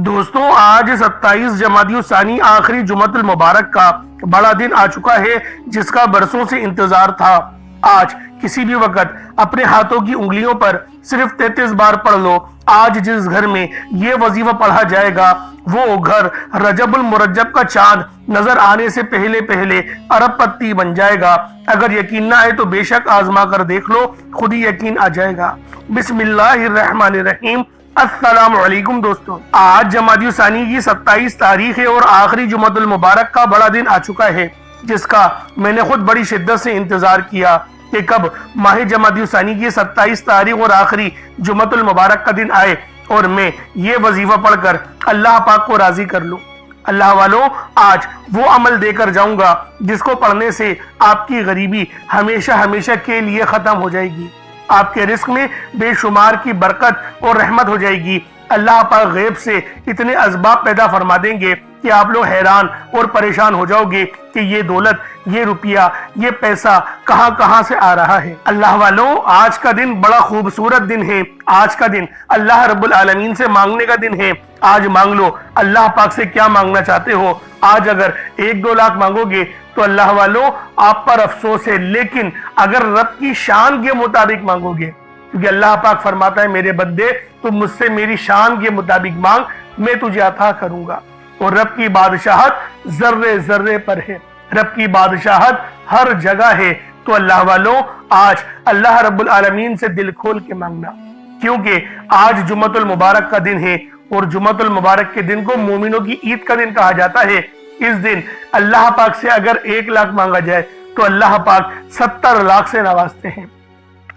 دوستوں آج 27 جمادی الثانی آخری جمعۃ المبارک کا بڑا دن آ چکا ہے جس کا برسوں سے انتظار تھا۔ آج کسی بھی وقت اپنے ہاتھوں کی انگلیوں پر صرف 33 بار پڑھ لو۔ آج جس گھر میں یہ وظیفہ پڑھا جائے گا وہ گھر رجب المرجب کا چاند نظر آنے سے پہلے ارب پتی بن جائے گا۔ اگر یقین نہ آئے تو بے شک آزما کر دیکھ لو، خود ہی یقین آ جائے گا۔ بسم اللہ الرحمن الرحیم۔ السلام علیکم دوستوں، آج جمادی الثانی کی 27 تاریخ ہے اور آخری جمعۃ المبارک کا بڑا دن آ چکا ہے جس کا میں نے خود بڑی شدت سے انتظار کیا کہ کب ماہ جمادی الثانی کی 27 تاریخ اور آخری جمعۃ المبارک کا دن آئے اور میں یہ وظیفہ پڑھ کر اللہ پاک کو راضی کر لوں۔ اللہ والوں، آج وہ عمل دے کر جاؤں گا جس کو پڑھنے سے آپ کی غریبی ہمیشہ کے لیے ختم ہو جائے گی، آپ کے رزق میں بے شمار کی برکت اور رحمت ہو جائے گی۔ اللہ پاک غیب سے اتنے اسباب پیدا فرما دیں گے کہ آپ لوگ حیران اور پریشان ہو جاؤ گے کہ یہ دولت، یہ روپیہ، یہ پیسہ کہاں سے آ رہا ہے۔ اللہ والوں، آج کا دن بڑا خوبصورت دن ہے۔ آج کا دن اللہ رب العالمین سے مانگنے کا دن ہے۔ آج مانگ لو اللہ پاک سے کیا مانگنا چاہتے ہو۔ آج اگر 1-2 لاکھ مانگو گے تو اللہ والوں آپ پر افسوس ہے، لیکن اگر رب کی شان کے مطابق مانگو گے، کیونکہ اللہ پاک فرماتا ہے میرے بندے تم مجھ سے میری شان کے مطابق مانگ، میں تجھے عطا کروں گا۔ اور رب کی بادشاہت ذرے پر ہے، رب کی بادشاہت ہر جگہ ہے۔ تو اللہ والوں، آج اللہ رب العالمین سے دل کھول کے مانگنا، کیونکہ آج جمعۃ المبارک کا دن ہے اور جمعۃ المبارک کے دن کو مومنوں کی عید کا دن کہا جاتا ہے۔ اس دن اللہ پاک سے اگر 1 لاکھ مانگا جائے تو اللہ پاک 70 لاکھ سے نوازتے ہیں۔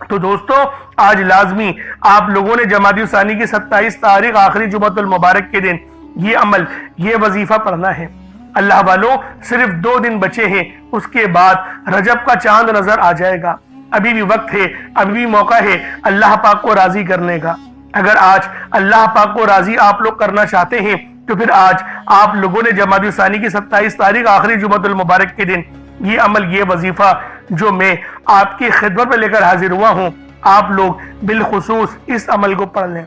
تو دوستو، آج لازمی آپ لوگوں نے جمادی الثانی کی 27 تاریخ آخری جمعۃ المبارک کے دن یہ عمل، یہ وظیفہ پڑھنا ہے۔ اللہ والوں، صرف 2 دن بچے ہیں، اس کے بعد رجب کا چاند نظر آ جائے گا۔ ابھی بھی وقت ہے، ابھی بھی موقع ہے اللہ پاک کو راضی کرنے کا۔ اگر آج اللہ پاک کو راضی آپ لوگ کرنا چاہتے ہیں تو پھر آج آپ لوگوں نے جمادی الثانی کی 27 تاریخ آخری جمعۃ المبارک کے دن یہ عمل، یہ وظیفہ جو میں آپ کی خدمت میں لے کر حاضر ہوا ہوں، آپ لوگ بالخصوص اس عمل کو پڑھ لیں،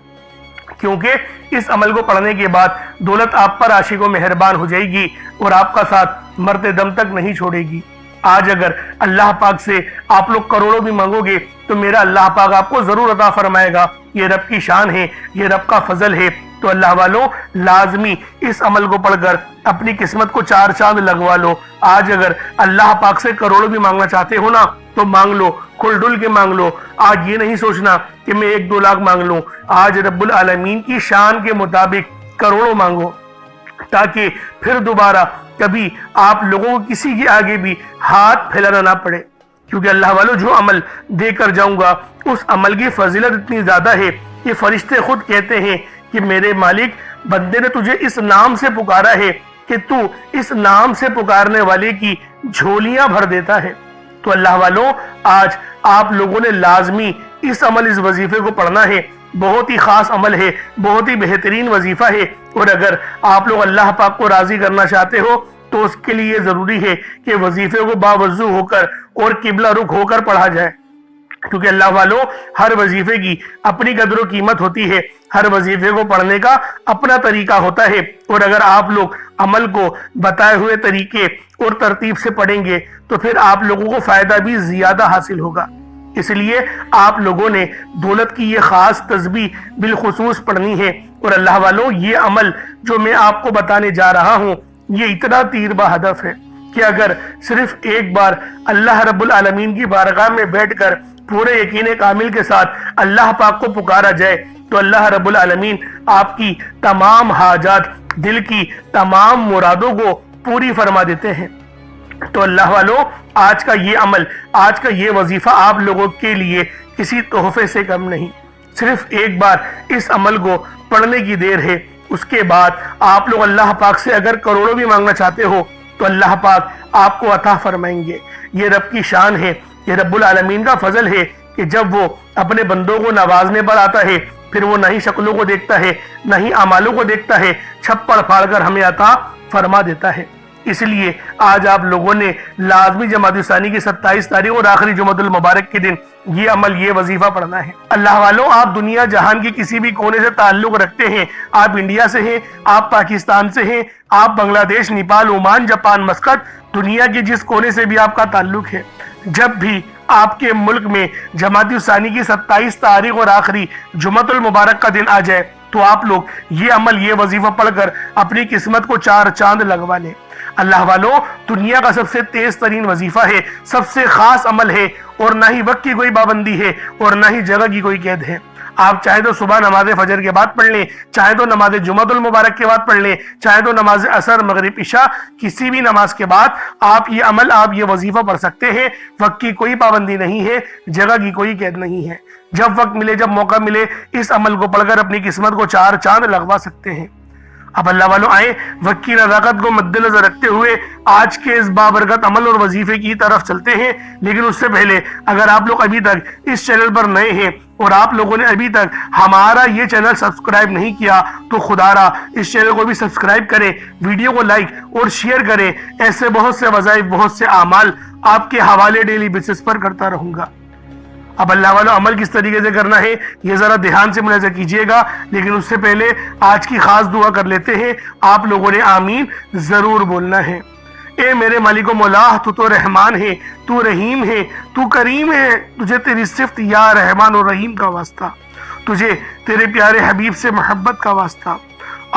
کیونکہ اس عمل کو پڑھنے کے بعد دولت آپ پر عاشق و مہربان ہو جائے گی اور آپ کا ساتھ مرتے دم تک نہیں چھوڑے گی۔ آج اگر اللہ پاک سے آپ لوگ کروڑوں بھی مانگو گے تو میرا اللہ پاک آپ کو ضرور عطا فرمائے گا۔ یہ رب کی شان ہے، یہ رب کا فضل ہے۔ تو اللہ والوں، لازمی اس عمل کو پڑھ کر اپنی قسمت کو 4 چاند لگوا لو۔ آج اگر اللہ پاک سے کروڑوں بھی مانگنا چاہتے ہو نا تو مانگ لو، کھل ڈل کے مانگ لو۔ آج یہ نہیں سوچنا کہ میں 1-2 لاکھ مانگ لوں، آج رب العالمین کی شان کے مطابق کروڑوں مانگو، تاکہ پھر دوبارہ کبھی آپ لوگوں کو کسی کے آگے بھی ہاتھ پھیلانا نہ پڑے۔ کیونکہ اللہ والوں، جو عمل دے کر جاؤں گا اس عمل کی فضیلت اتنی زیادہ ہے کہ فرشتے خود کہتے ہیں کہ میرے مالک، بندے نے تجھے اس نام سے پکارا ہے کہ تو اس نام سے پکارنے والے کی جھولیاں بھر دیتا ہے۔ تو اللہ والوں، آج آپ لوگوں نے لازمی اس عمل، اس وظیفے کو پڑھنا ہے۔ بہت ہی خاص عمل ہے، بہت ہی بہترین وظیفہ ہے، اور اگر آپ لوگ اللہ پاک کو راضی کرنا چاہتے ہو تو اس کے لیے ضروری ہے کہ وظیفے کو باوضو ہو کر اور قبلہ رخ ہو کر پڑھا جائے، کیونکہ اللہ والوں، ہر وظیفے کی اپنی قدر و قیمت ہوتی ہے، ہر وظیفے کو پڑھنے کا اپنا طریقہ ہوتا ہے، اور اگر آپ لوگ عمل کو بتائے ہوئے طریقے اور ترتیب سے پڑھیں گے تو پھر آپ لوگوں کو فائدہ بھی زیادہ حاصل ہوگا۔ اس لیے آپ لوگوں نے دولت کی یہ خاص تسبیح بالخصوص پڑھنی ہے۔ اور اللہ والوں، یہ عمل جو میں آپ کو بتانے جا رہا ہوں یہ اتنا تیر بہ ہدف ہے کہ اگر صرف 1 بار اللہ رب العالمین کی بارگاہ میں بیٹھ کر پورے یقین کامل کے ساتھ اللہ پاک کو پکارا جائے تو اللہ رب العالمین آپ کی تمام حاجات، دل کی تمام مرادوں کو پوری فرما دیتے ہیں۔ تو اللہ والوں، آج کا یہ عمل، آج کا یہ وظیفہ آپ لوگوں کے لیے کسی تحفے سے کم نہیں۔ صرف 1 بار اس عمل کو پڑھنے کی دیر ہے، اس کے بعد آپ لوگ اللہ پاک سے اگر کروڑوں بھی مانگنا چاہتے ہو تو اللہ پاک آپ کو عطا فرمائیں گے۔ یہ رب کی شان ہے، یہ رب العالمین کا فضل ہے کہ جب وہ اپنے بندوں کو نوازنے پر آتا ہے پھر وہ نہ ہی شکلوں کو دیکھتا ہے، نہ ہی اعمالوں کو دیکھتا ہے، چھپڑ پھاڑ کر ہمیں عطا فرما دیتا ہے۔ اس لیے آج آپ لوگوں نے لازمی جمادی ثانی کی 27 تاریخ اور آخری جمعۃ المبارک کے دن یہ عمل، یہ وظیفہ پڑھنا ہے۔ اللہ والوں، آپ دنیا جہان کی کسی بھی کونے سے تعلق رکھتے ہیں، آپ انڈیا سے ہیں، آپ پاکستان سے ہیں، آپ بنگلہ دیش، نیپال، عمان، جاپان، مسقط، دنیا کے جس کونے سے بھی آپ کا تعلق ہے، جب بھی آپ کے ملک میں جمادی ثانی کی 27 تاریخ اور آخری جمعۃ المبارک کا دن آ جائے تو آپ لوگ یہ عمل، یہ وظیفہ پڑھ کر اپنی قسمت کو 4 چاند لگوا لیں۔ اللہ والوں، دنیا کا سب سے تیز ترین وظیفہ ہے، سب سے خاص عمل ہے، اور نہ ہی وقت کی کوئی پابندی ہے اور نہ ہی جگہ کی کوئی قید ہے۔ آپ چاہے تو صبح نماز فجر کے بعد پڑھ لیں، چاہے تو نماز جمعۃ المبارک کے بعد پڑھ لیں، چاہے تو نماز عصر، مغرب، عشاء، کسی بھی نماز کے بعد آپ یہ عمل، آپ یہ وظیفہ پڑھ سکتے ہیں۔ وقت کی کوئی پابندی نہیں ہے، جگہ کی کوئی قید نہیں ہے۔ جب وقت ملے، جب موقع ملے، اس عمل کو پڑھ کر اپنی قسمت کو 4 چاند لگوا سکتے ہیں۔ اب اللہ والوں آئیں، وقت کی نزاکت کو مد نظر رکھتے ہوئے آج کے اس بابرکت عمل اور وظیفے کی طرف چلتے ہیں۔ لیکن اس سے پہلے اگر آپ لوگ ابھی تک اس چینل پر نئے ہیں اور آپ لوگوں نے ابھی تک ہمارا یہ چینل سبسکرائب نہیں کیا تو خدا را اس چینل کو بھی سبسکرائب کریں، ویڈیو کو لائک اور شیئر کریں۔ ایسے بہت سے وظائف، بہت سے اعمال آپ کے حوالے ڈیلی بیسس پر کرتا رہوں گا۔ اب اللہ والوں، عمل کس طریقے سے کرنا ہے یہ ذرا دھیان سے ملاحظہ کیجئے گا، لیکن اس سے پہلے آج کی خاص دعا کر لیتے ہیں۔ آپ لوگوں نے آمین ضرور بولنا ہے۔ اے میرے مالک و مولا، تو رحمان ہے، تو رحیم ہے، تو کریم ہے، تجھے تیری صفت یا رحمان و رحیم کا واسطہ، تجھے تیرے پیارے حبیب سے محبت کا واسطہ،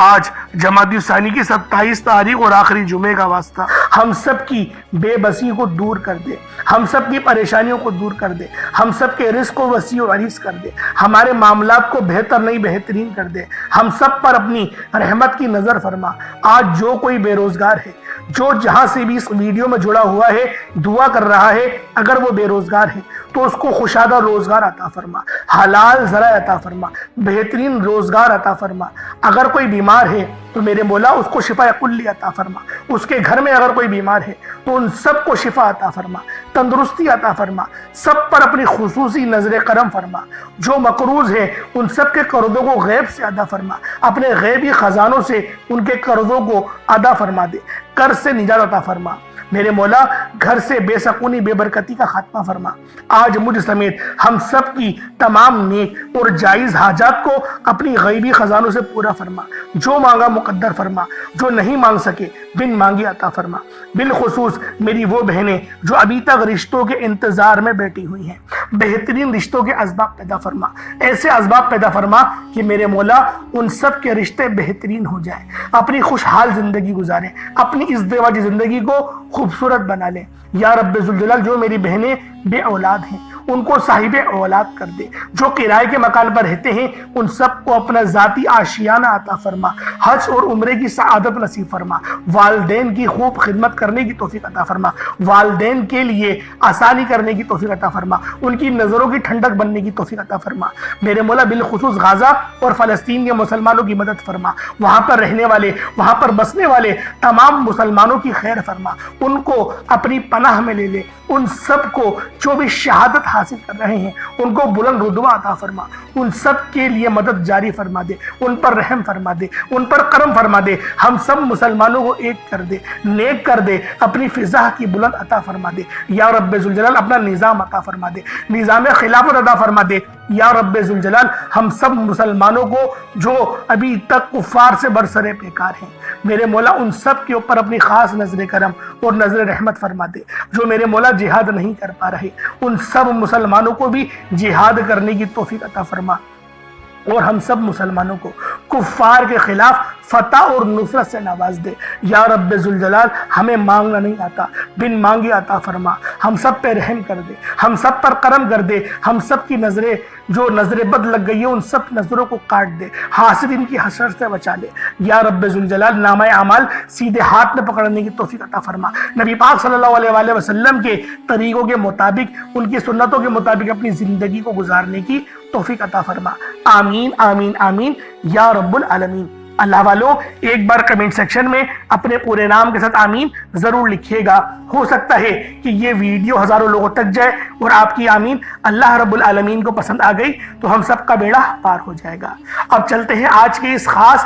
آج جمادی ثانی کی 27 تاریخ اور آخری جمعے کا واسطہ، ہم سب کی بے بسی کو دور کر دے، ہم سب کی پریشانیوں کو دور کر دے، ہم سب کے رزق کو وسیع و عریض کر دے، ہمارے معاملات کو بہتر نہیں بہترین کر دے، ہم سب پر اپنی رحمت کی نظر فرما۔ آج جو کوئی بے روزگار ہے، جو جہاں سے بھی اس ویڈیو میں جڑا ہوا ہے، دعا کر رہا ہے، اگر وہ بے روزگار ہے تو اس کو خوشادہ روزگار عطا فرما، حلال ذرائع عطا فرما، بہترین روزگار عطا فرما۔ اگر کوئی بیمار ہے تو میرے مولا اس کو شفا کلی عطا فرما، اس کے گھر میں اگر کوئی بیمار ہے تو ان سب کو شفا عطا فرما، تندرستی عطا فرما، سب پر اپنی خصوصی نظر کرم فرما۔ جو مقروض ہے ان سب کے قرضوں کو غیب سے ادا فرما، اپنے غیبی خزانوں سے ان کے قرضوں کو ادا فرما دے، قرض سے نجات عطا فرما۔ میرے مولا گھر سے بے سکونی، بے برکتی کا خاتمہ فرما۔ آج مجھ سمیت ہم سب کی تمام نیک اور جائز حاجات کو اپنی غیبی خزانوں سے پورا فرما، جو مانگا مقدر فرما، جو نہیں مانگ سکے بن مانگی عطا فرما۔ بالخصوص میری وہ بہنیں جو ابھی تک رشتوں کے انتظار میں بیٹھی ہوئی ہیں، بہترین رشتوں کے اسباب پیدا فرما، ایسے اسباب پیدا فرما کہ میرے مولا ان سب کے رشتے بہترین ہو جائیں، اپنی خوشحال زندگی گزاریں، اپنی ازدواجی زندگی کو خوبصورت بنا لیں۔ یا رب ذوالجلال، جو میری بہنیں بے اولاد ہیں ان کو صاحب اولاد کر دے، جو کرائے کے مکان پر رہتے ہیں ان سب کو اپنا ذاتی آشیانہ عطا فرما، حج اور عمرے کی سعادت نصیب فرما، والدین کی خوب خدمت کرنے کی توفیق عطا فرما، والدین کے لیے آسانی کرنے کی توفیق عطا فرما، ان کی نظروں کی ٹھنڈک بننے کی توفیق عطا فرما۔ میرے مولا بالخصوص غزہ اور فلسطین کے مسلمانوں کی مدد فرما، وہاں پر رہنے والے، وہاں پر بسنے والے تمام مسلمانوں کی خیر فرما، ان کو اپنی پناہ میں لے لے، ان سب کو جو بھی شہادت حاصل کر رہے ہیں ان کو بلند رتبہ عطا فرما، ان سب کے لیے مدد جاری فرما دے، ان پر رحم فرما دے، ان پر کرم فرما دے، ہم سب مسلمانوں کو ایک کر دے، نیک کر دے، اپنی فضا کی بلند عطا فرما دے۔ یا رب ذوالجلال اپنا نظام عطا فرما دے، نظام خلافت عطا فرما دے۔ یا رب ذوالجلال ہم سب مسلمانوں کو جو ابھی تک کفار سے برسر پیکار ہیں، میرے مولا ان سب کے اوپر اپنی خاص نظر کرم اور نظر رحمت فرما دے۔ جو میرے مولا جہاد نہیں کر پا رہے ان سب مسلمانوں کو بھی جہاد کرنے کی توفیق عطا فرما، اور ہم سب مسلمانوں کو کفار کے خلاف فتح اور نصرت سے نواز دے۔ یا رب ذوالجلال ہمیں مانگنا نہیں آتا، بن مانگے عطا فرما، ہم سب پہ رحم کر دے، ہم سب پر کرم کر دے، ہم سب کی نظریں جو نظر بد لگ گئی ہے ان سب نظروں کو کاٹ دے، حاسد ان کی حسرت سے بچا لے۔ یا رب ذوالجلال نامہ اعمال سیدھے ہاتھ میں پکڑنے کی توفیق عطا فرما، نبی پاک صلی اللہ علیہ وآلہ وسلم کے طریقوں کے مطابق، ان کی سنتوں کے مطابق اپنی زندگی کو گزارنے کی توفیق عطا فرما۔ آمین آمین آمین یا رب العالمین۔ اللہ والوں ایک بار کمنٹ سیکشن میں اپنے پورے نام کے ساتھ آمین ضرور لکھیے گا، ہو سکتا ہے کہ یہ ویڈیو ہزاروں لوگوں تک جائے اور آپ کی آمین اللہ رب العالمین کو پسند آ گئی تو ہم سب کا بیڑا پار ہو جائے گا۔ اب چلتے ہیں آج کے اس خاص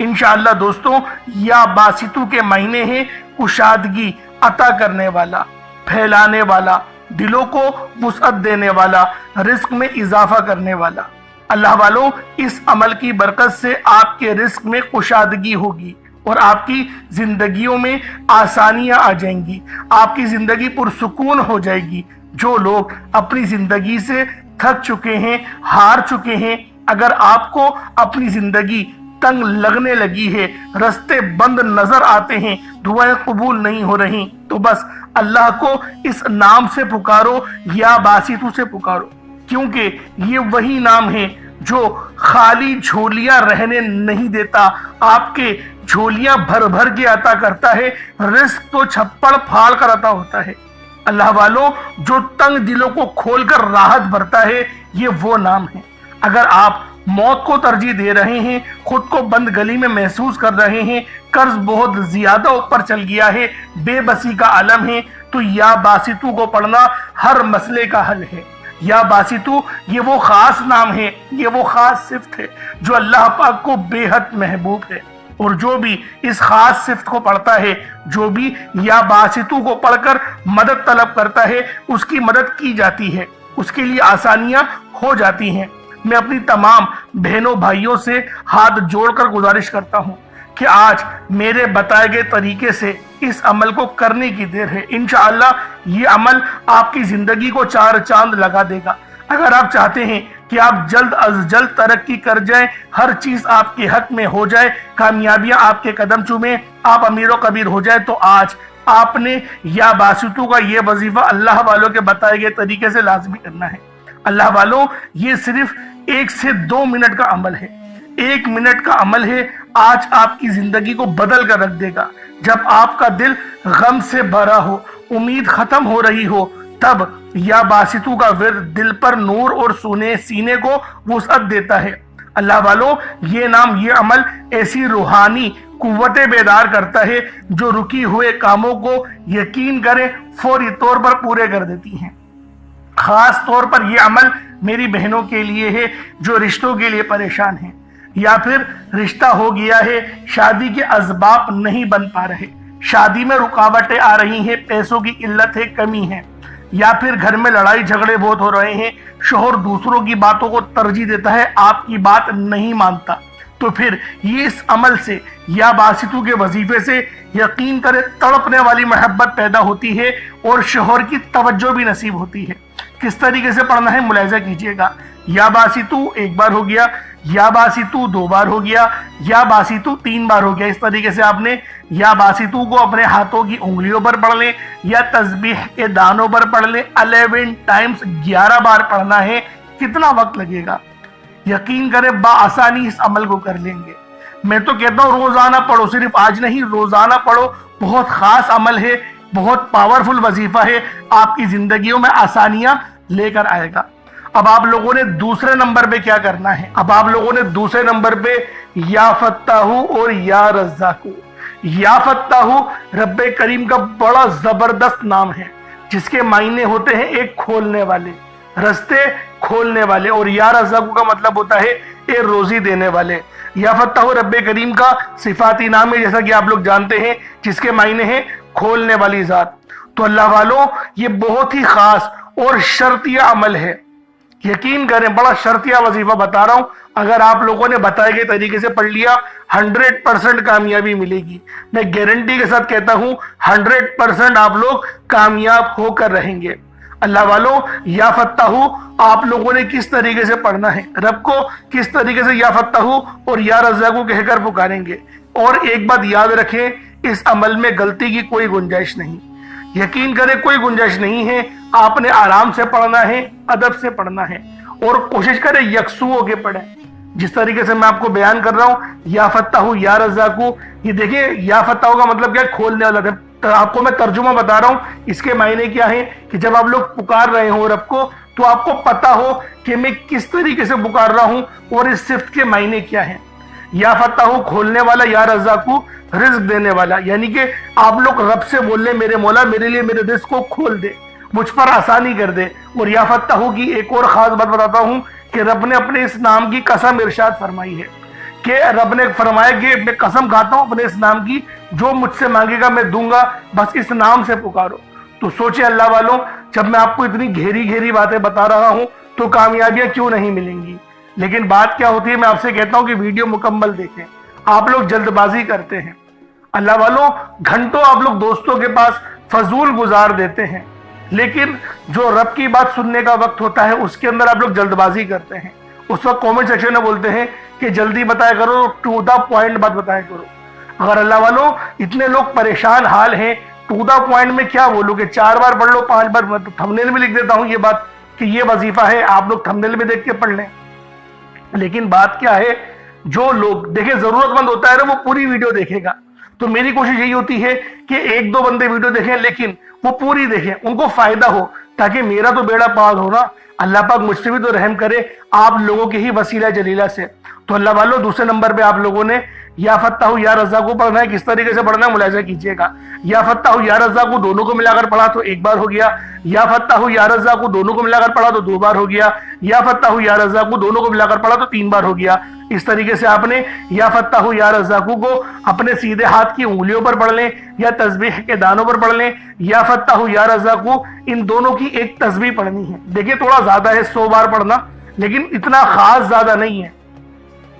انشاءاللہ دوستوں، یا باسطو کے معنی ہیں کشادگی عطا کرنے والا، پھیلانے والا، دلوں کو وسعت دینے والا، رزق میں اضافہ کرنے والا۔ اللہ والوں، اس عمل کی برکت سے آپ کے رزق میں کشادگی ہوگی اور آپ کی زندگیوں میں آسانیاں آ جائیں گی، آپ کی زندگی پرسکون ہو جائے گی۔ جو لوگ اپنی زندگی سے تھک چکے ہیں، ہار چکے ہیں، اگر آپ کو اپنی زندگی تنگ لگنے لگی ہے، رستے بند نظر آتے ہیں، دعائیں قبول نہیں ہو رہی، تو بس اللہ کو اس نام سے پکارو، یا باسطو سے پکارو، کیونکہ یہ وہی نام ہے جو خالی جھولیاں رہنے نہیں دیتا، آپ کے جھولیاں بھر بھر کے عطا کرتا ہے، رزق تو چھپڑ پھاڑ کر عطا ہوتا ہے۔ اللہ والوں، جو تنگ دلوں کو کھول کر راحت بھرتا ہے، یہ وہ نام ہے۔ اگر آپ موت کو ترجیح دے رہے ہیں، خود کو بند گلی میں محسوس کر رہے ہیں، قرض بہت زیادہ اوپر چل گیا ہے، بے بسی کا عالم ہے، تو یا باسطو کو پڑھنا ہر مسئلے کا حل ہے۔ یا باسطو یہ وہ خاص نام ہے، یہ وہ خاص صفت ہے جو اللہ پاک کو بے حد محبوب ہے، اور جو بھی اس خاص صفت کو پڑھتا ہے، جو بھی یا باسطو کو پڑھ کر مدد طلب کرتا ہے، اس کی مدد کی جاتی ہے، اس کے لیے آسانیاں ہو جاتی ہیں۔ میں اپنی تمام بہنوں بھائیوں سے ہاتھ جوڑ کر گزارش کرتا ہوں کہ آج میرے بتائے گئے طریقے سے اس عمل کو کرنے کی دیر ہے۔ انشاءاللہ یہ عمل آپ کی زندگی کو چار چاند لگا دے گا۔ اگر آپ چاہتے ہیں کہ آپ جلد از جلد ترقی کر جائیں، ہر چیز آپ کے حق میں ہو جائے، کامیابیاں آپ کے قدم چومیں، آپ امیر و کبیر ہو جائے، تو آج آپ نے یا باسطو کا یہ وظیفہ اللہ والوں کے بتائے گئے طریقے سے لازمی کرنا ہے۔ اللہ والوں، یہ صرف 1 سے 2 منٹ کا عمل ہے، 1 منٹ کا عمل ہے، آج آپ کی زندگی کو بدل کر رکھ دے گا۔ جب آپ کا دل غم سے بھرا ہو، امید ختم ہو رہی ہو، تب یا باسطو کا ورد دل پر نور اور سینے کو وسعت دیتا ہے۔ اللہ والوں، یہ نام، یہ عمل ایسی روحانی قوتیں بیدار کرتا ہے جو رکی ہوئے کاموں کو یقین کرے فوری طور پر پورے کر دیتی ہیں۔ خاص طور پر یہ عمل میری بہنوں کے لیے ہے جو رشتوں کے لیے پریشان ہیں، یا پھر رشتہ ہو گیا ہے، شادی کے اسباب نہیں بن پا رہے، شادی میں رکاوٹیں آ رہی ہیں، پیسوں کی قلت ہے، کمی ہے، یا پھر گھر میں لڑائی جھگڑے بہت ہو رہے ہیں، شوہر دوسروں کی باتوں کو ترجیح دیتا ہے، آپ کی بات نہیں مانتا، تو پھر یہ اس عمل سے یا باسطو کے وظیفے سے یقین کرے تڑپنے والی محبت پیدا ہوتی ہے اور شوہر کی توجہ بھی نصیب ہوتی ہے۔ کس طریقے سے پڑھنا ہے ملاحظہ کیجئے گا۔ یا باسطو 1 بار ہو گیا، یا باسطو 2 بار ہو گیا، یا باسطو 3 بار ہو گیا۔ اس طریقے سے آپ نے یا باسطو کو اپنے ہاتھوں کی انگلیوں پر پڑھ لیں، یا تسبیح کے دانوں پر پڑھ لیں، 11 ٹائمز 11 بار پڑھنا ہے۔ کتنا وقت لگے گا؟ یقین کریں بآسانی اس عمل کو کر لیں گے۔ میں تو کہتا ہوں روزانہ پڑھو، صرف آج نہیں، روزانہ پڑھو، بہت خاص عمل ہے، بہت پاورفل وظیفہ ہے، آپ کی زندگیوں میں آسانیاں لے کر آئے گا۔ اب آپ لوگوں نے دوسرے نمبر پہ کیا کرنا ہے؟ اب آپ لوگوں نے دوسرے نمبر پہ یا فتاح اور یا رزاق۔ یا فتاح رب کریم کا بڑا زبردست نام ہے جس کے معنی ہوتے ہیں ایک کھولنے والے، رستے کھولنے والے، اور یا رزاق کا مطلب ہوتا ہے ایک روزی دینے والے۔ یا فتاح رب کریم کا صفاتی نام ہے، جیسا کہ آپ لوگ جانتے ہیں، جس کے معنی ہیں کھولنے والی ذات۔ تو اللہ والوں، یہ بہت ہی خاص اور شرطیہ عمل ہے، یقین کریں بڑا شرطیہ وظیفہ بتا رہا ہوں، اگر آپ لوگوں نے بتائے گئے طریقے سے پڑھ لیا 100% کامیابی ملے گی۔ میں گارنٹی کے ساتھ کہتا ہوں 100% آپ لوگ کامیاب ہو کر رہیں گے۔ اللہ والوں، یا فتاح آپ لوگوں نے کس طریقے سے پڑھنا ہے، رب کو کس طریقے سے یا فتاح اور یا رزاق کہہ کر پکاریں گے۔ اور ایک بات یاد رکھیں، اس عمل میں غلطی کی کوئی گنجائش نہیں، یقین کریں کوئی گنجائش نہیں ہے۔ آپ نے آرام سے پڑھنا ہے، ادب سے پڑھنا ہے، اور کوشش کریں یکسو ہو کے پڑھیں، جس طریقے سے میں آپ کو بیان کر رہا ہوں۔ یا فتاح یا رزاق، یہ دیکھیں یا فتاح کا مطلب کیا ہے؟ کھولنے والا۔ آپ کو میں ترجمہ بتا رہا ہوں، اس کے معنی کیا ہیں کہ جب آپ لوگ پکار رہے ہوں رب کو، تو آپ کو پتا ہو کہ میں کس طریقے سے پکار رہا ہوں اور اس صفت کے معنی کیا ہیں۔ یا فتاح کھولنے والا، یا رزاق رزق دینے والا، یعنی کہ آپ لوگ رب سے بول لیں میرے مولا میرے لیے میرے رزق کو کھول دے، مجھ پر آسانی کر دے۔ اور یا فتاح کی ایک اور خاص بات بتاتا ہوں کہ رب نے اپنے اس نام کی قسم ارشاد فرمائی ہے کہ رب نے فرمایا کہ میں قسم کھاتا ہوں اپنے اس نام کی، جو مجھ سے مانگے گا میں دوں گا، بس اس نام سے پکارو۔ تو سوچے اللہ والوں، جب میں آپ کو اتنی گہری باتیں بتا رہا ہوں تو کامیابیاں کیوں نہیں ملیں گی؟ لیکن بات کیا ہوتی ہے، میں آپ سے کہتا ہوں کہ ویڈیو مکمل دیکھیں۔ آپ لوگ جلد بازی کرتے ہیں اللہ والوں، گھنٹوں آپ لوگ دوستوں کے پاس فضول گزار دیتے ہیں، لیکن جو رب کی بات سننے کا وقت ہوتا ہے اس کے اندر آپ لوگ جلد بازی کرتے ہیں۔ اس وقت کومنٹ سیکشن میں بولتے ہیں کہ جلدی بتایا کرو، ٹو دا پوائنٹ بات بتایا کرو۔ اگر اللہ والوں اتنے لوگ پریشان حال ہیں، ٹو دا پوائنٹ میں کیا بولو کہ 4 بار پڑھ لو، 5 بار، میں تو تھمبنیل میں لکھ دیتا ہوں یہ بات کہ یہ وظیفہ ہے، آپ لوگ تھمبنیل میں دیکھ کے پڑھ لیں۔ لیکن بات کیا ہے، جو لوگ دیکھیں ضرورت مند ہوتا ہے نا وہ پوری ویڈیو دیکھے گا۔ تو میری کوشش یہی ہوتی ہے کہ 1-2 بندے ویڈیو دیکھیں لیکن وہ پوری دیکھیں، ان کو فائدہ ہو، تاکہ میرا تو بیڑا پار ہو نا، اللہ پاک مجھ سے بھی تو رحم کرے آپ لوگوں کے ہی وسیلہ جلیلہ سے۔ تو اللہ والوں دوسرے نمبر پہ آپ لوگوں نے یا فتاح یا رزاق کو پڑھنا ہے۔ کس طریقے سے پڑھنا ہے ملاحظہ کیجئے گا۔ یا فتاح یا رزاق کو دونوں کو ملا کر پڑھا تو 1 بار ہو گیا، یا فتاح یا رزاق کو دونوں کو ملا کر پڑھا تو 2 بار ہو گیا، یا فتاح یا رزاق کو دونوں کو ملا کر پڑھا تو 3 بار ہو گیا۔ اس طریقے سے آپ نے یا فتاح یا رزاق کو اپنے سیدھے ہاتھ کی انگلیوں پر پڑھ لیں یا تسبیح کے دانوں پر پڑھ لیں۔ یا فتاح یا رزاق کو ان دونوں کی ایک تسبیح پڑھنی ہے۔ دیکھیں تھوڑا زیادہ ہے 100 بار پڑھنا، لیکن اتنا خاص زیادہ نہیں ہے۔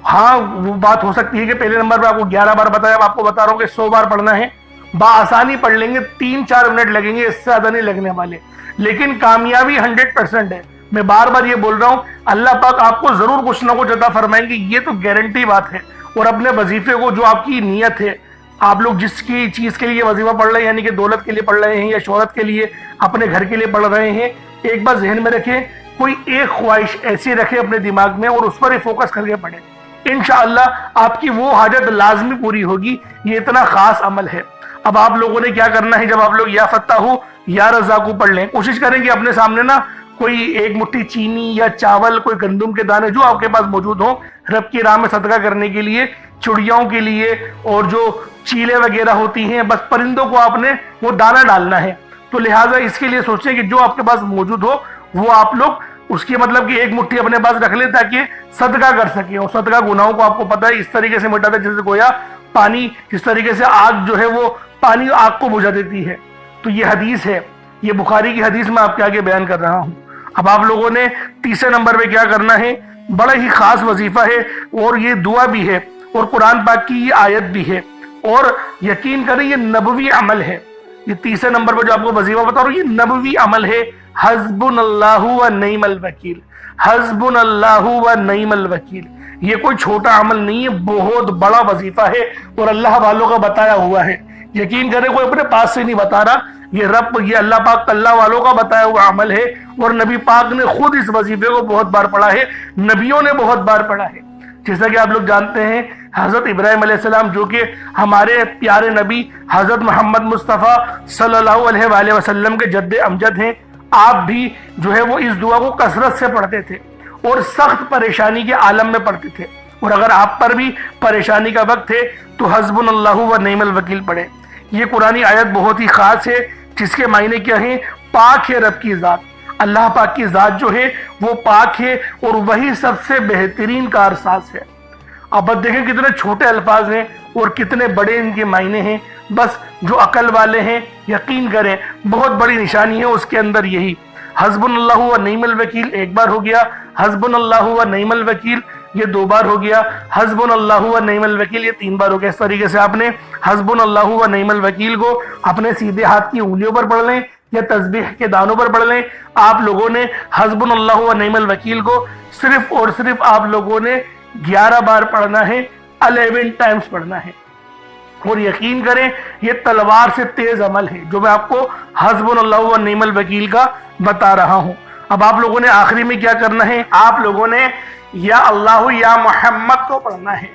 ہاں وہ بات ہو سکتی ہے کہ پہلے نمبر پہ آپ کو 11 بار بتایا، اب آپ کو بتا رہا ہوں کہ 100 بار پڑھنا ہے۔ بآسانی پڑھ لیں گے، 3-4 منٹ لگیں گے، اس سے زیادہ نہیں لگنے والے، لیکن کامیابی 100% ہے۔ میں بار بار یہ بول رہا ہوں، اللہ پاک آپ کو ضرور کچھ نہ کچھ عطا فرمائیں گے، یہ تو گارنٹی بات ہے۔ اور اپنے وظیفے کو، جو آپ کی نیت ہے، آپ لوگ جس کی چیز کے لیے وظیفہ پڑھ رہے ہیں، یعنی کہ دولت کے لیے پڑھ رہے ہیں یا شہرت کے لیے، اپنے گھر کے لیے پڑھ رہے ہیں، ایک بات ذہن میں رکھیں، کوئی ایک خواہش ایسی رکھیں اپنے دماغ میں اور اس پر ہی فوکس کر کے پڑھیں۔ انشاءاللہ آپ کی وہ حاجت لازمی پوری ہوگی۔ یہ اتنا خاص عمل ہے۔ اب آپ لوگوں نے کیا کرنا ہے، جب آپ لوگ یا فتاح یا رزاق کو پڑھ لیں، کوشش کریں کہ اپنے سامنے نا کوئی 1 مٹھی چینی یا چاول، کوئی گندم کے دانے جو آپ کے پاس موجود ہوں، رب کی راہ میں صدقہ کرنے کے لیے، چڑیاؤں کے لیے، اور جو چیلے وغیرہ ہوتی ہیں، بس پرندوں کو آپ نے وہ دانہ ڈالنا ہے۔ تو لہٰذا اس کے لیے سوچیں کہ جو آپ کے پاس موجود ہو وہ آپ لوگ اس کی مطلب کہ 1 مٹھی اپنے پاس رکھ لیں تاکہ صدقہ کر سکیں۔ اور صدقہ گناہوں کو آپ کو پتہ ہے اس طریقے سے مٹاتا ہے جیسے گویا پانی، جس طریقے سے آگ جو ہے وہ پانی آگ کو بجھا دیتی ہے۔ تو یہ حدیث ہے، یہ بخاری کی حدیث میں آپ کے آگے بیان کر رہا ہوں۔ اب آپ لوگوں نے تیسرے نمبر پہ کیا کرنا ہے، بڑا ہی خاص وظیفہ ہے، اور یہ دعا بھی ہے اور قرآن پاک کی یہ آیت بھی ہے، اور یقین کریں یہ نبوی عمل ہے۔ یہ تیسرے نمبر پہ جو آپ کو وظیفہ بتا رہا ہوں یہ نبوی عمل ہے۔ حسبنا اللہ و نعم الوکیل، حسبنا اللہ و نعم الوکیل۔ یہ کوئی چھوٹا عمل نہیں ہے، بہت بڑا وظیفہ ہے اور اللہ والوں کا بتایا ہوا ہے۔ یقین کریں کوئی اپنے پاس سے نہیں بتا رہا، یہ اللہ پاک اللہ والوں کا بتایا ہوا عمل ہے، اور نبی پاک نے خود اس وظیفے کو بہت بار پڑھا ہے، نبیوں نے بہت بار پڑھا ہے۔ جیسا کہ آپ لوگ جانتے ہیں حضرت ابراہیم علیہ السلام، جو کہ ہمارے پیارے نبی حضرت محمد مصطفیٰ صلی اللہ علیہ وآلہ وسلم کے جد امجد ہیں، آپ بھی جو ہے وہ اس دعا کو کثرت سے پڑھتے تھے اور سخت پریشانی کے عالم میں پڑھتے تھے۔ اور اگر آپ پر بھی پریشانی کا وقت ہے تو حسبنا اللہ و نعم الوکیل پڑھیں۔ یہ قرآنی آیت بہت ہی خاص ہے، جس کے معنی کیا ہیں، پاک ہے رب کی ذات، اللہ پاک کی ذات جو ہے وہ پاک ہے اور وہی سب سے بہترین کارساز ہے۔ اب بس دیکھیں کتنے چھوٹے الفاظ ہیں اور کتنے بڑے ان کے معنی ہیں، بس جو عقل والے ہیں یقین کریں بہت بڑی نشانی ہے اس کے اندر یہی۔ حسبنا اللہ و نعم الوکیل 1 بار ہو گیا، حسبنا اللہ و نعم الوکیل یہ 2 بار ہو گیا، حسبنا اللہ و نعم الوکیل یہ 3 بار ہو گیا۔ اس طریقے سے آپ نے حسبنا اللہ و نعم الوکیل کو اپنے سیدھے ہاتھ کی انگلیوں پر پڑھ لیں یا تسبیح کے دانوں پر پڑھ لیں۔ آپ لوگوں نے حسبنا اللہ و نعم الوکیل کو صرف اور صرف آپ لوگوں نے 11 بار پڑھنا ہے، 11 ٹائمز پڑھنا ہے۔ اور یقین کریں یہ تلوار سے تیز عمل ہے جو میں آپ کو حسبنا اللہ و نعم الوکیل کا بتا رہا ہوں۔ اب آپ لوگوں نے آخری میں کیا کرنا ہے، آپ لوگوں نے یا اللہ یا محمد کو پڑھنا ہے۔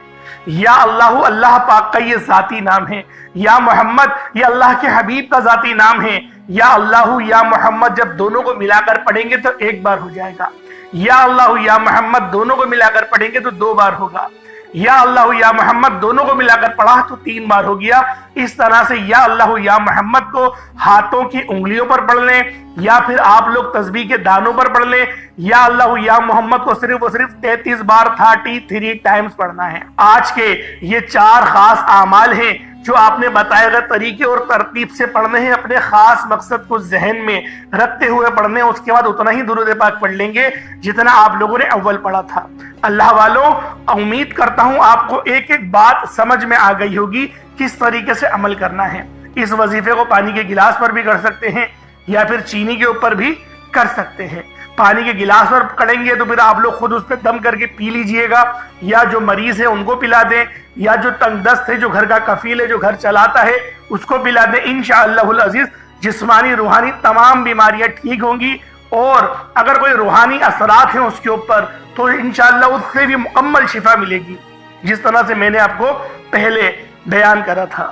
یا اللہ اللہ پاک کا یہ ذاتی نام ہے، یا محمد یہ اللہ کے حبیب کا ذاتی نام ہے۔ یا اللہ یا محمد جب دونوں کو ملا کر پڑھیں گے تو 1 بار ہو جائے گا، یا اللہ یا محمد دونوں کو ملا کر پڑھیں گے تو 2 بار ہوگا، یا اللہ یا محمد دونوں کو ملا کر پڑھا تو 3 بار ہو گیا۔ اس طرح سے یا اللہ یا محمد کو ہاتھوں کی انگلیوں پر پڑھ لیں، یا پھر آپ لوگ تسبیح کے دانوں پر پڑھ لیں۔ یا اللہ یا محمد کو صرف و صرف 33 بار 33 ٹائمز پڑھنا ہے۔ آج کے یہ 4 خاص اعمال ہیں جو آپ نے بتائے گئے طریقے اور ترتیب سے پڑھنے ہیں، اپنے خاص مقصد کو ذہن میں رکھتے ہوئے پڑھنے ہیں۔ اس کے بعد اتنا ہی درود پاک پڑھ لیں گے جتنا آپ لوگوں نے اول پڑھا تھا۔ اللہ والوں، امید کرتا ہوں آپ کو ایک ایک بات سمجھ میں آ گئی ہوگی کس طریقے سے عمل کرنا ہے۔ اس وظیفے کو پانی کے گلاس پر بھی کر سکتے ہیں یا پھر چینی کے اوپر بھی کر سکتے ہیں۔ پانی کے گلاس پر کریں گے تو پھر آپ لوگ خود اس پہ دم کر کے پی لیجئے گا، یا جو مریض ہے ان کو پلا دیں، یا جو تنگ دست ہے، جو گھر کا کفیل ہے، جو گھر چلاتا ہے، اس کو پلا دیں۔ انشاءاللہ العزیز جسمانی روحانی تمام بیماریاں ٹھیک ہوں گی، اور اگر کوئی روحانی اثرات ہیں اس کے اوپر تو انشاءاللہ اس سے بھی مکمل شفا ملے گی، جس طرح سے میں نے آپ کو پہلے بیان کرا تھا۔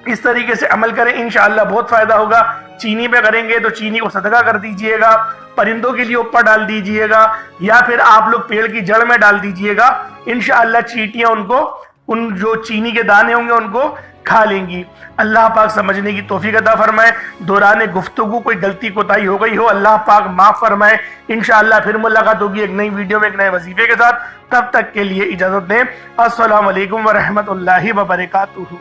اس طریقے سے عمل کریں، انشاءاللہ بہت فائدہ ہوگا۔ چینی پہ کریں گے تو چینی کو صدقہ کر دیجئے گا، پرندوں کے لیے اوپر ڈال دیجئے گا، یا پھر آپ لوگ پیڑ کی جڑ میں ڈال دیجئے گا۔ انشاءاللہ چیٹیاں ان جو چینی کے دانے ہوں گے ان کو کھا لیں گی۔ اللہ پاک سمجھنے کی توفیق عطا فرمائے۔ دوران گفتگو کوئی غلطی کوتاہی ہو گئی ہو، اللہ پاک معاف فرمائے۔ انشاءاللہ پھر ملاقات ہوگی ایک نئی ویڈیو میں ایک نئے وظیفے کے ساتھ۔ تب تک کے لیے اجازت دیں۔ السلام علیکم ورحمۃ اللہ وبرکاتہ۔